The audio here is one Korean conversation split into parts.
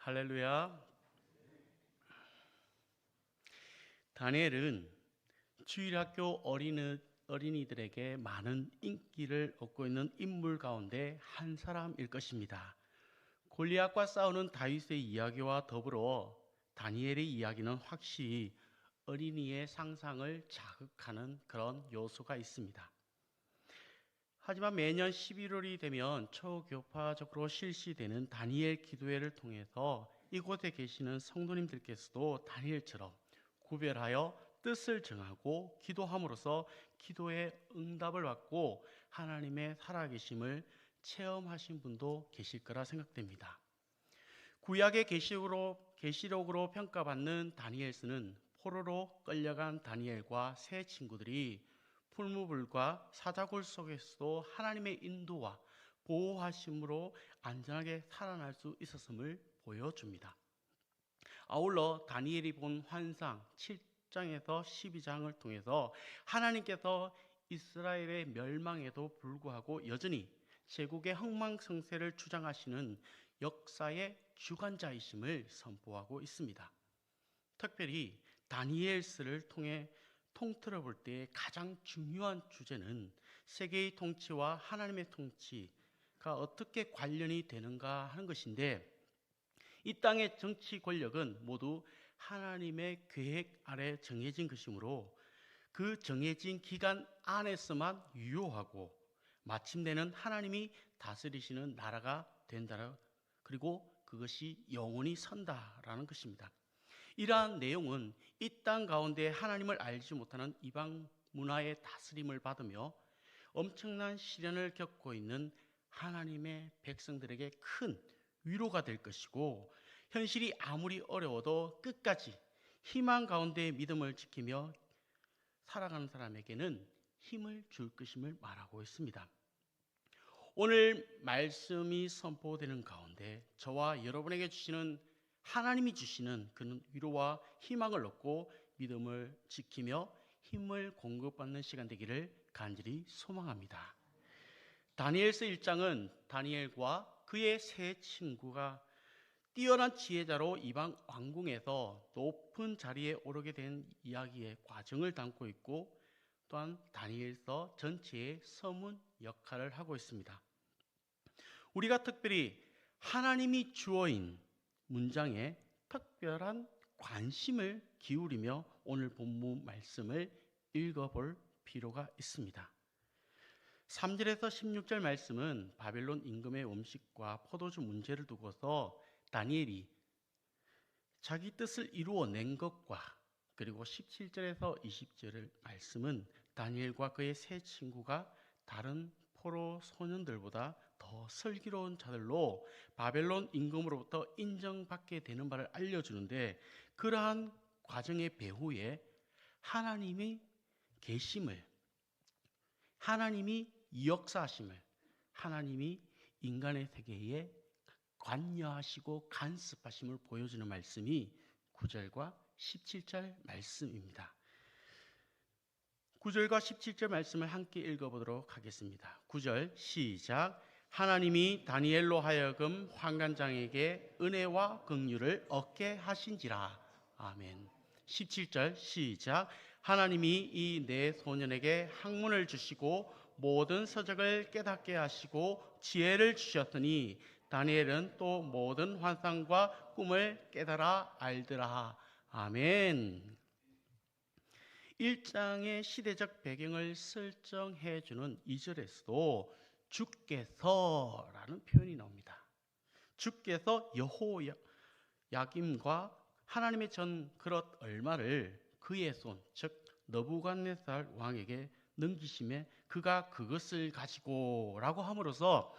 할렐루야. 다니엘은 주일학교 어린이들에게 많은 인기를 얻고 있는 인물 가운데 한 사람일 것입니다. 골리앗과 싸우는 다윗의 이야기와 더불어 다니엘의 이야기는 확실히 어린이의 상상을 자극하는 그런 요소가 있습니다. 하지만 매년 11월이 되면 초교파적으로 실시되는 다니엘 기도회를 통해서 이곳에 계시는 성도님들께서도 다니엘처럼 구별하여 뜻을 정하고 기도함으로써 기도의 응답을 받고 하나님의 살아계심을 체험하신 분도 계실 거라 생각됩니다. 구약의 계시록으로 평가받는 다니엘서는 포로로 끌려간 다니엘과 세 친구들이 풀무불과 사자굴 속에서도 하나님의 인도와 보호하심으로 안전하게 살아날 수 있었음을 보여줍니다. 아울러 다니엘이 본 환상 7장에서 12장을 통해서 하나님께서 이스라엘의 멸망에도 불구하고 여전히 제국의 흥망성쇠를 주장하시는 역사의 주관자이심을 선포하고 있습니다. 특별히 다니엘서를 통해 통틀어 볼 때 가장 중요한 주제는 세계의 통치와 하나님의 통치가 어떻게 관련이 되는가 하는 것인데, 이 땅의 정치 권력은 모두 하나님의 계획 아래 정해진 것이므로 그 정해진 기간 안에서만 유효하고 마침내는 하나님이 다스리시는 나라가 된다. 그리고 그것이 영원히 선다라는 것입니다. 이러한 내용은 이 땅 가운데 하나님을 알지 못하는 이방 문화의 다스림을 받으며 엄청난 시련을 겪고 있는 하나님의 백성들에게 큰 위로가 될 것이고, 현실이 아무리 어려워도 끝까지 희망 가운데 믿음을 지키며 살아가는 사람에게는 힘을 줄 것임을 말하고 있습니다. 오늘 말씀이 선포되는 가운데 저와 여러분에게 주시는 하나님이 주시는 그런 위로와 희망을 얻고 믿음을 지키며 힘을 공급받는 시간 되기를 간절히 소망합니다. 다니엘서 1장은 다니엘과 그의 세 친구가 뛰어난 지혜자로 이방 왕궁에서 높은 자리에 오르게 된 이야기의 과정을 담고 있고, 또한 다니엘서 전체의 서문 역할을 하고 있습니다. 우리가 특별히 하나님이 주어인 문장에 특별한 관심을 기울이며 오늘 본문 말씀을 읽어볼 필요가 있습니다. 3절에서 16절 말씀은 바벨론 임금의 음식과 포도주 문제를 두고서 다니엘이 자기 뜻을 이루어낸 것과, 그리고 17절에서 20절 말씀은 다니엘과 그의 세 친구가 다른 포로 소년들보다 더 슬기로운 자들로 바벨론 임금으로부터 인정받게 되는 바를 알려주는데, 그러한 과정의 배후에 하나님의 계심을, 하나님이 역사하심을, 하나님이 인간의 세계에 관여하시고 간섭하심을 보여주는 말씀이 9절과 17절 말씀입니다. 9절과 17절 말씀을 함께 읽어보도록 하겠습니다. 9절 시작. 하나님이 다니엘로 하여금 환관장에게 은혜와 긍휼을 얻게 하신지라. 아멘. 17절 시작. 하나님이 이 네 소년에게 학문을 주시고 모든 서적을 깨닫게 하시고 지혜를 주셨더니 다니엘은 또 모든 환상과 꿈을 깨달아 알더라. 아멘. 1장의 시대적 배경을 설정해 주는 2절에서도 주께서라는 표현이 나옵니다. 주께서 여호야김과 하나님의 전 그릇 얼마를 그의 손, 즉 느부갓네살 왕에게 넘기심에 그가 그것을 가지고 라고 함으로써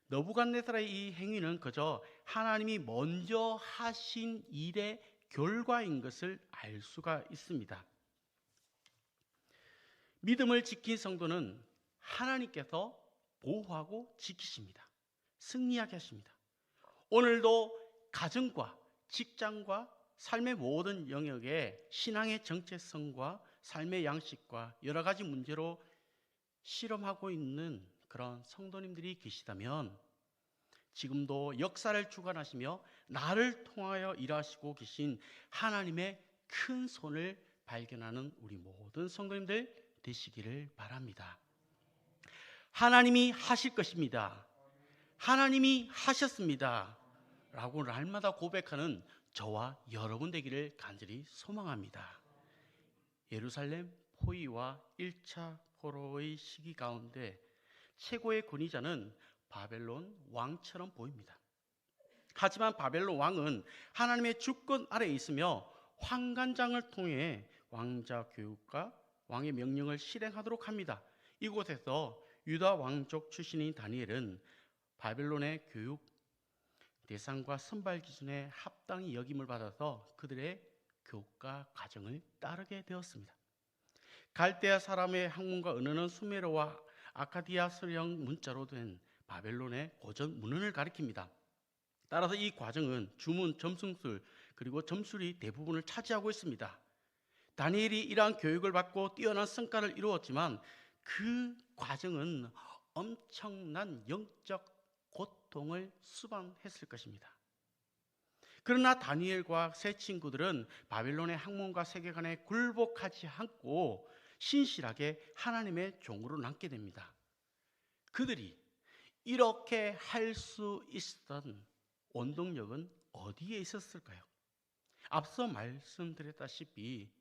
느부갓네살의 이 행위는 그저 하나님이 먼저 하신 일의 결과인 것을 알 수가 있습니다. 믿음을 지킨 성도는 하나님께서 보호하고 지키십니다. 승리하게 하십니다. 오늘도 가정과 직장과 삶의 모든 영역에 신앙의 정체성과 삶의 양식과 여러 가지 문제로 실험하고 있는 그런 성도님들이 계시다면 지금도 역사를 주관하시며 나를 통하여 일하시고 계신 하나님의 큰 손을 발견하는 우리 모든 성도님들 되시기를 바랍니다. 하나님이 하실 것입니다. 하나님이 하셨습니다. 라고 날마다 고백하는 저와 여러분 되기를 간절히 소망합니다. 예루살렘 포위와 1차 포로의 시기 가운데 최고의 권위자는 바벨론 왕처럼 보입니다. 하지만 바벨론 왕은 하나님의 주권 아래에 있으며 환관장을 통해 왕자 교육과 왕의 명령을 실행하도록 합니다. 이곳에서 유다 왕족 출신인 다니엘은 바벨론의 교육 대상과 선발 기준에 합당히 여김을 받아서 그들의 교과 과정을 따르게 되었습니다. 갈대아 사람의 학문과 언어는 수메르와 아카디아 서령 문자로 된 바벨론의 고전 문헌을 가리킵니다. 따라서 이 과정은 주문, 점승술 그리고 점술이 대부분을 차지하고 있습니다. 다니엘이 이러한 교육을 받고 뛰어난 성과를 이루었지만 그 과정은 엄청난 영적 고통을 수반했을 것입니다. 그러나 다니엘과 세 친구들은 바벨론의 학문과 세계관에 굴복하지 않고 신실하게 하나님의 종으로 남게 됩니다. 그들이 이렇게 할 수 있었던 원동력은 어디에 있었을까요? 앞서 말씀드렸다시피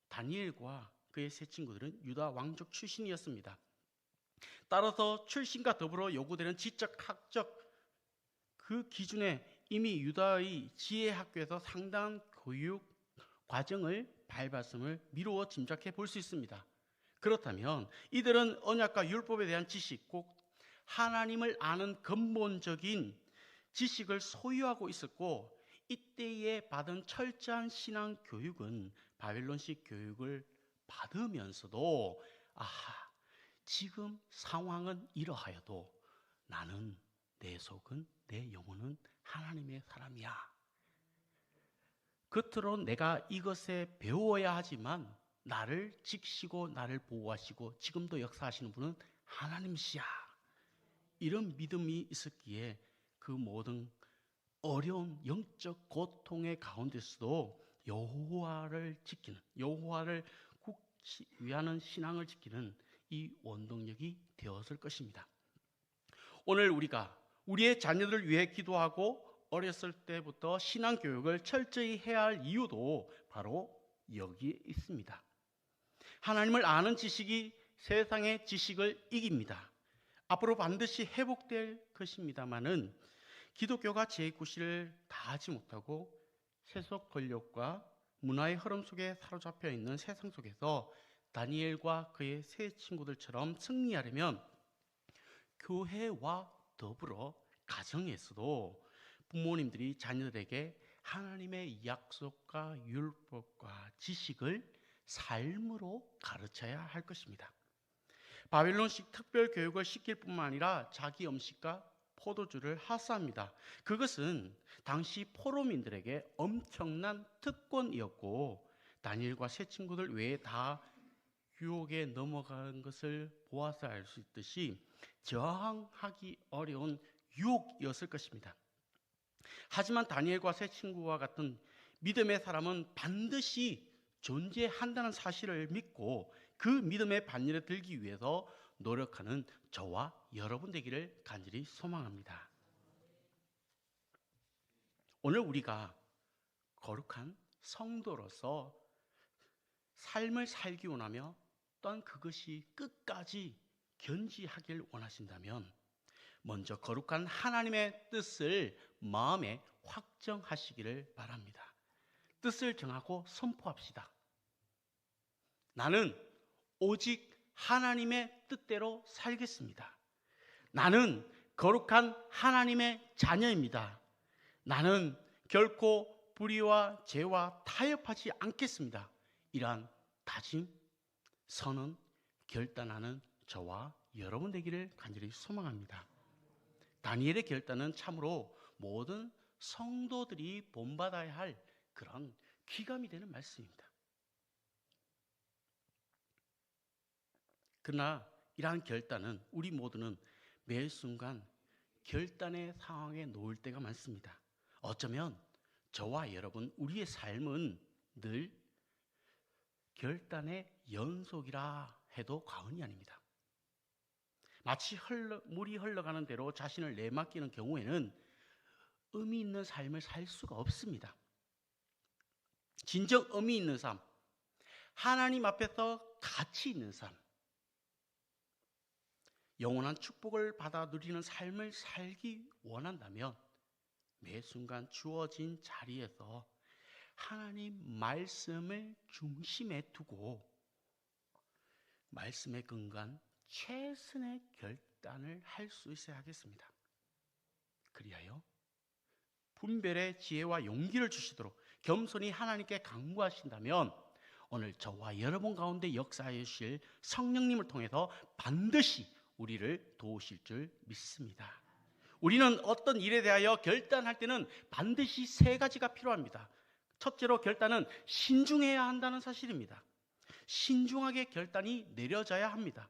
다니엘과 그의 세 친구들은 유다 왕족 출신이었습니다. 따라서 출신과 더불어 요구되는 지적, 학적 그 기준에 이미 유다의 지혜학교에서 상당한 교육 과정을 밟았음을 미루어 짐작해 볼 수 있습니다. 그렇다면 이들은 언약과 율법에 대한 지식, 꼭 하나님을 아는 근본적인 지식을 소유하고 있었고 이때에 받은 철저한 신앙 교육은 바벨론식 교육을 받으면서도 지금 상황은 이러하여도 나는 내 속은 내 영혼은 하나님의 사람이야. 겉으로 내가 이것에 배워야 하지만 나를 지키시고 나를 보호하시고 지금도 역사하시는 분은 하나님이시야. 이런 믿음이 있었기에 그 모든 어려운 영적 고통의 가운데서도 여호와를 지키는, 여호와를 굳이 위하는 신앙을 지키는 이 원동력이 되었을 것입니다. 오늘 우리가 우리의 자녀들을 위해 기도하고 어렸을 때부터 신앙 교육을 철저히 해야 할 이유도 바로 여기에 있습니다. 하나님을 아는 지식이 세상의 지식을 이깁니다. 앞으로 반드시 회복될 것입니다마는 기독교가 제9시를 다하지 못하고 세속 권력과 문화의 흐름 속에 사로잡혀 있는 세상 속에서 다니엘과 그의 세 친구들처럼 승리하려면 교회와 더불어 가정에서도 부모님들이 자녀들에게 하나님의 약속과 율법과 지식을 삶으로 가르쳐야 할 것입니다. 바벨론식 특별 교육을 시킬 뿐만 아니라 자기 음식과 포도주를 하사합니다. 그것은 당시 포로민들에게 엄청난 특권이었고 다니엘과 세 친구들 외에 다 유혹에 넘어간 것을 보아서 알 수 있듯이 저항하기 어려운 유혹이었을 것입니다. 하지만 다니엘과 세 친구와 같은 믿음의 사람은 반드시 존재한다는 사실을 믿고 그 믿음의 반열에 들기 위해서 노력하는 저와 여러분 되기를 간절히 소망합니다. 오늘 우리가 거룩한 성도로서 삶을 살기 원하며 또한 그것이 끝까지 견지하길 원하신다면 먼저 거룩한 하나님의 뜻을 마음에 확정하시기를 바랍니다. 뜻을 정하고 선포합시다. 나는 오직 하나님의 뜻대로 살겠습니다. 나는 거룩한 하나님의 자녀입니다. 나는 결코 불의와 죄와 타협하지 않겠습니다. 이러한 다짐, 선언, 결단하는 저와 여러분 되기를 간절히 소망합니다. 다니엘의 결단은 참으로 모든 성도들이 본받아야 할 그런 귀감이 되는 말씀입니다. 그러나 이러한 결단은 우리 모두는 매 순간 결단의 상황에 놓을 때가 많습니다. 어쩌면 저와 여러분, 우리의 삶은 늘 결단의 연속이라 해도 과언이 아닙니다. 마치 물이 흘러가는 대로 자신을 내맡기는 경우에는 의미 있는 삶을 살 수가 없습니다. 진정 의미 있는 삶, 하나님 앞에서 가치 있는 삶, 영원한 축복을 받아 누리는 삶을 살기 원한다면 매 순간 주어진 자리에서 하나님 말씀을 중심에 두고 말씀에 근거한 최선의 결단을 할 수 있어야 하겠습니다. 그리하여 분별의 지혜와 용기를 주시도록 겸손히 하나님께 간구하신다면 오늘 저와 여러분 가운데 역사해 주실 성령님을 통해서 반드시 우리를 도우실 줄 믿습니다. 우리는 어떤 일에 대하여 결단할 때는 반드시 세 가지가 필요합니다. 첫째로 결단은 신중해야 한다는 사실입니다. 신중하게 결단이 내려져야 합니다.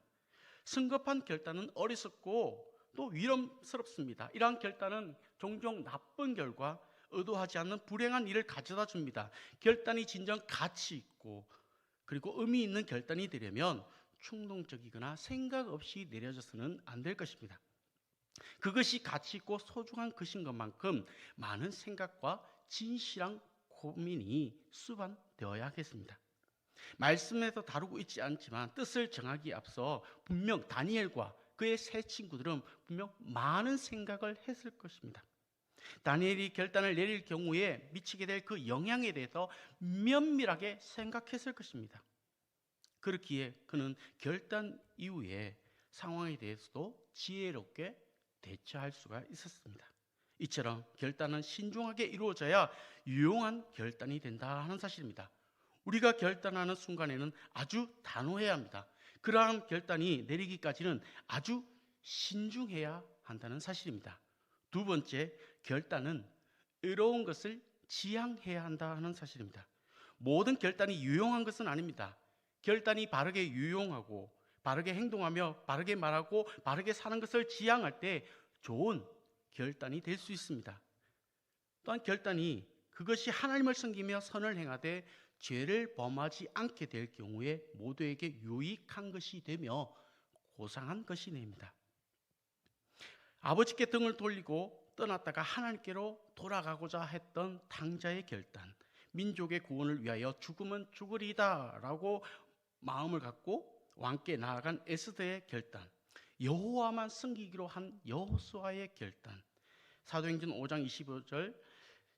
성급한 결단은 어리석고 또 위험스럽습니다. 이러한 결단은 종종 나쁜 결과, 의도하지 않는 불행한 일을 가져다 줍니다. 결단이 진정 가치 있고 그리고 의미 있는 결단이 되려면 충동적이거나 생각 없이 내려져서는 안 될 것입니다. 그것이 가치 있고 소중한 것인 것만큼 많은 생각과 진실한 고민이 수반되어야 하겠습니다. 말씀에서 다루고 있지 않지만 뜻을 정하기에 앞서 분명 다니엘과 그의 세 친구들은 분명 많은 생각을 했을 것입니다. 다니엘이 결단을 내릴 경우에 미치게 될 그 영향에 대해서 면밀하게 생각했을 것입니다. 그렇기에 그는 결단 이후에 상황에 대해서도 지혜롭게 대처할 수가 있었습니다. 이처럼 결단은 신중하게 이루어져야 유용한 결단이 된다 하는 사실입니다. 우리가 결단하는 순간에는 아주 단호해야 합니다. 그러한 결단이 내리기까지는 아주 신중해야 한다는 사실입니다. 두 번째, 결단은 의로운 것을 지향해야 한다 하는 사실입니다. 모든 결단이 유용한 것은 아닙니다. 결단이 바르게 유용하고 바르게 행동하며 바르게 말하고 바르게 사는 것을 지향할 때 좋은 결단이 될 수 있습니다. 또한 결단이 그것이 하나님을 섬기며 선을 행하되 죄를 범하지 않게 될 경우에 모두에게 유익한 것이 되며 고상한 것이 됩니다. 아버지께 등을 돌리고 떠났다가 하나님께로 돌아가고자 했던 탕자의 결단, 민족의 구원을 위하여 죽으면 죽으리다 라고 마음을 갖고 왕께 나아간 에스더의 결단, 여호와만 섬기기로 한 여호수아의 결단, 사도행전 5장 25절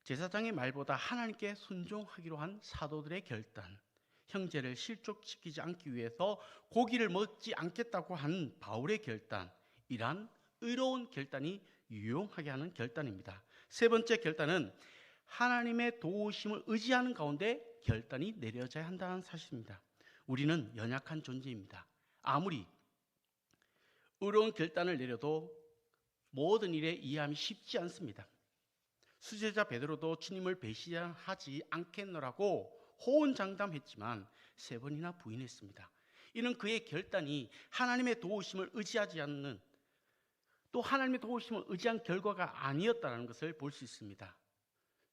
제사장의 말보다 하나님께 순종하기로 한 사도들의 결단, 형제를 실족시키지 않기 위해서 고기를 먹지 않겠다고 한 바울의 결단, 이러한 의로운 결단이 유용하게 하는 결단입니다. 세 번째 결단은 하나님의 도우심을 의지하는 가운데 결단이 내려져야 한다는 사실입니다. 우리는 연약한 존재입니다. 아무리 의로운 결단을 내려도 모든 일에 이해함이 쉽지 않습니다. 수제자 베드로도 주님을 배신하지 않겠노라고 호언장담했지만 3번이나 부인했습니다. 이는 그의 결단이 하나님의 도우심을 의지하지 않는, 또 하나님의 도우심을 의지한 결과가 아니었다는 것을 볼 수 있습니다.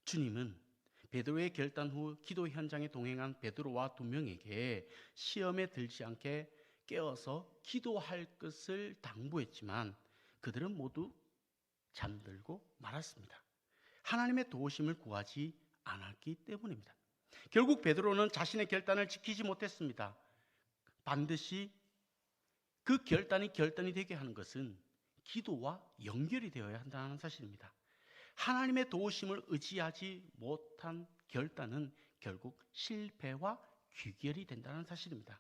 주님은 베드로의 결단 후 기도 현장에 동행한 베드로와 2명에게 시험에 들지 않게 깨어서 기도할 것을 당부했지만 그들은 모두 잠들고 말았습니다. 하나님의 도우심을 구하지 않았기 때문입니다. 결국 베드로는 자신의 결단을 지키지 못했습니다. 반드시 그 결단이 되게 하는 것은 기도와 연결이 되어야 한다는 사실입니다. 하나님의 도우심을 의지하지 못한 결단은 결국 실패와 귀결이 된다는 사실입니다.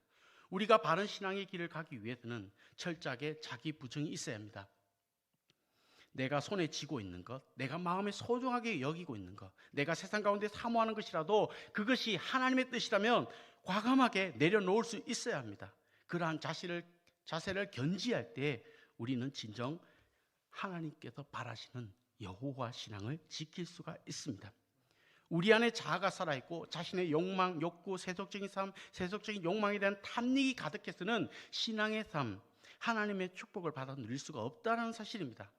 우리가 바른 신앙의 길을 가기 위해서는 철저하게 자기 부정이 있어야 합니다. 내가 손에 쥐고 있는 것, 내가 마음에 소중하게 여기고 있는 것, 내가 세상 가운데 사모하는 것이라도 그것이 하나님의 뜻이라면 과감하게 내려놓을 수 있어야 합니다. 그러한 자세를 견지할 때 우리는 진정 하나님께서 바라시는 여호와 신앙을 지킬 수가 있습니다. 우리 안에 자아가 살아있고 자신의 욕망, 욕구, 세속적인 삶, 세속적인 욕망에 대한 탐닉이 가득해서는 신앙의 삶, 하나님의 축복을 받아 누릴 수가 없다는 사실입니다.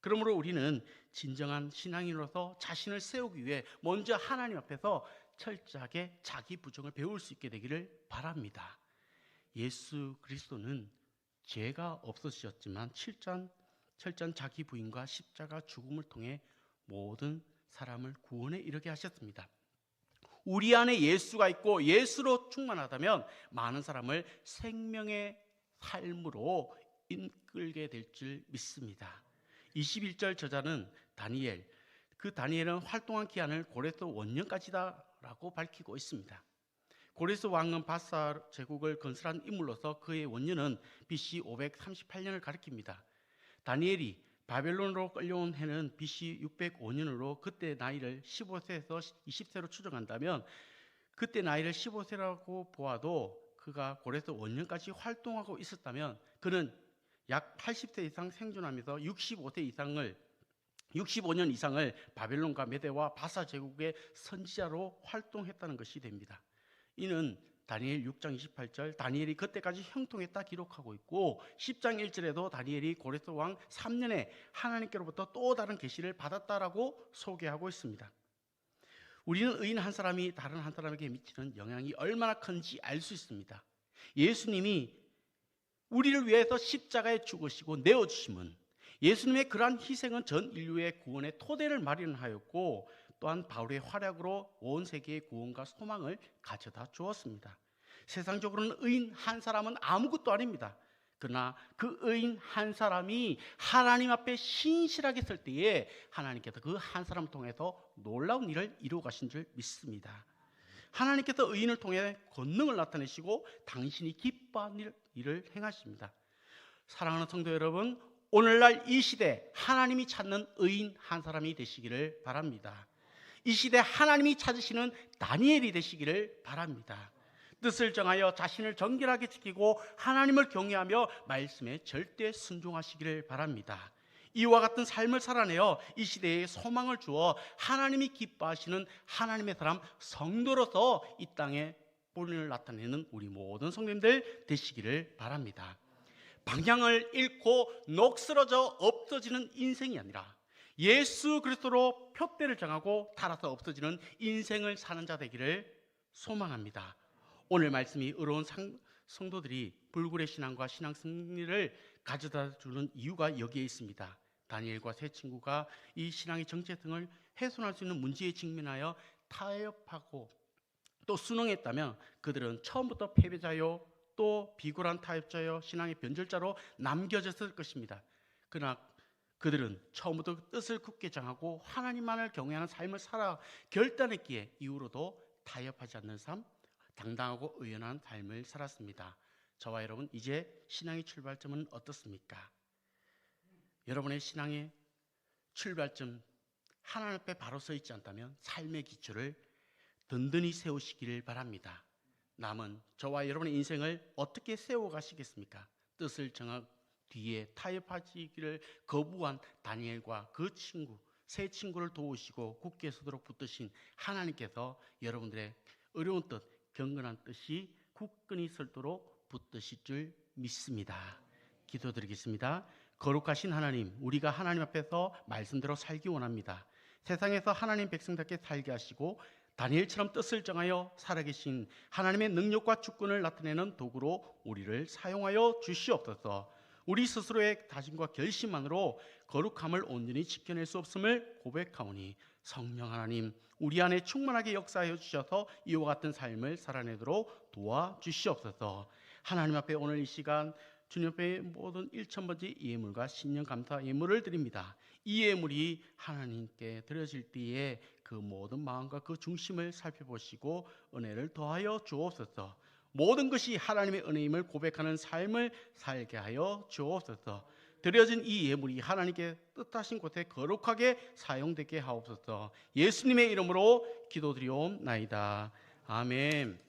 그러므로 우리는 진정한 신앙인으로서 자신을 세우기 위해 먼저 하나님 앞에서 철저하게 자기 부정을 배울 수 있게 되기를 바랍니다. 예수 그리스도는 죄가 없으셨지만 철저한 자기 부인과 십자가 죽음을 통해 모든 사람을 구원에 이르게 하셨습니다. 우리 안에 예수가 있고 예수로 충만하다면 많은 사람을 생명의 삶으로 이끌게 될 줄 믿습니다. 21절 저자는 다니엘, 그 다니엘은 활동한 기한을 고레스 원년까지다라고 밝히고 있습니다. 고레스 왕은 바사 제국을 건설한 인물로서 그의 원년은 BC 538년을 가리킵니다. 다니엘이 바벨론으로 끌려온 해는 BC 605년으로 그때 나이를 15세에서 20세로 추정한다면 그때 나이를 15세라고 보아도 그가 고레스 원년까지 활동하고 있었다면 그는 약 80세 이상 생존하면서 65년 이상을 바벨론과 메대와 바사 제국의 선지자로 활동했다는 것이 됩니다. 이는 다니엘 6장 28절 다니엘이 그때까지 형통했다 기록하고 있고 10장 1절에도 다니엘이 고레스 왕 3년에 하나님께로부터 또 다른 계시를 받았다라고 소개하고 있습니다. 우리는 의인 한 사람이 다른 한 사람에게 미치는 영향이 얼마나 큰지 알 수 있습니다. 예수님이 우리를 위해서 십자가에 죽으시고 내어주심은 예수님의 그러한 희생은 전 인류의 구원의 토대를 마련하였고 또한 바울의 활약으로 온 세계의 구원과 소망을 가져다 주었습니다. 세상적으로는 의인 한 사람은 아무것도 아닙니다. 그러나 그 의인 한 사람이 하나님 앞에 신실하게 설 때에 하나님께서 그 한 사람을 통해서 놀라운 일을 이루어 가신 줄 믿습니다. 하나님께서 의인을 통해 권능을 나타내시고 당신이 기뻐하는 일을 행하십니다. 사랑하는 성도 여러분, 오늘날 이 시대 하나님이 찾는 의인 한 사람이 되시기를 바랍니다. 이 시대 하나님이 찾으시는 다니엘이 되시기를 바랍니다. 뜻을 정하여 자신을 정결하게 지키고 하나님을 경외하며 말씀에 절대 순종하시기를 바랍니다. 이와 같은 삶을 살아내어 이 시대에 소망을 주어 하나님이 기뻐하시는 하나님의 사람 성도로서 이 땅에 본을 나타내는 우리 모든 성도님들 되시기를 바랍니다. 방향을 잃고 녹슬어져 없어지는 인생이 아니라 예수 그리스도로 표대를 정하고 따라서 없어지는 인생을 사는 자 되기를 소망합니다. 오늘 말씀이 의로운 성도들이 불굴의 신앙과 신앙 승리를 가져다 주는 이유가 여기에 있습니다. 다니엘과 세 친구가 이 신앙의 정체성을 훼손할 수 있는 문제에 직면하여 타협하고 또 순응했다면 그들은 처음부터 패배자요 또 비굴한 타협자요 신앙의 변절자로 남겨졌을 것입니다. 그러나 그들은 처음부터 뜻을 굳게 정하고 하나님만을 경외하는 삶을 살아 결단했기에 이후로도 타협하지 않는 삶, 당당하고 의연한 삶을 살았습니다. 저와 여러분, 이제 신앙의 출발점은 어떻습니까? 여러분의 신앙의 출발점, 하나님 앞에 바로 서 있지 않다면 삶의 기초를 든든히 세우시기를 바랍니다. 남은 저와 여러분의 인생을 어떻게 세워가시겠습니까? 뜻을 정한 뒤에 타협하시기를 거부한 다니엘과 그 세 친구를 도우시고 굳게 서도록 붙드신 하나님께서 여러분들의 어려운 뜻, 경건한 뜻이 굳건히 서도록 붙드실 줄 믿습니다. 기도드리겠습니다. 거룩하신 하나님, 우리가 하나님 앞에서 말씀대로 살기 원합니다. 세상에서 하나님 백성답게 살게 하시고 다니엘처럼 뜻을 정하여 살아계신 하나님의 능력과 주권을 나타내는 도구로 우리를 사용하여 주시옵소서. 우리 스스로의 다짐과 결심만으로 거룩함을 온전히 지켜낼 수 없음을 고백하오니 성령 하나님, 우리 안에 충만하게 역사하여 주셔서 이와 같은 삶을 살아내도록 도와주시옵소서. 하나님 앞에 오늘 이 시간 주님 앞에 모든 1,000번째 예물과 신령 감사 예물을 드립니다. 이 예물이 하나님께 드려질 때에 그 모든 마음과 그 중심을 살펴보시고 은혜를 더하여 주옵소서. 모든 것이 하나님의 은혜임을 고백하는 삶을 살게 하여 주옵소서. 드려진 이 예물이 하나님께 뜻하신 곳에 거룩하게 사용되게 하옵소서. 예수님의 이름으로 기도드리옵나이다. 아멘.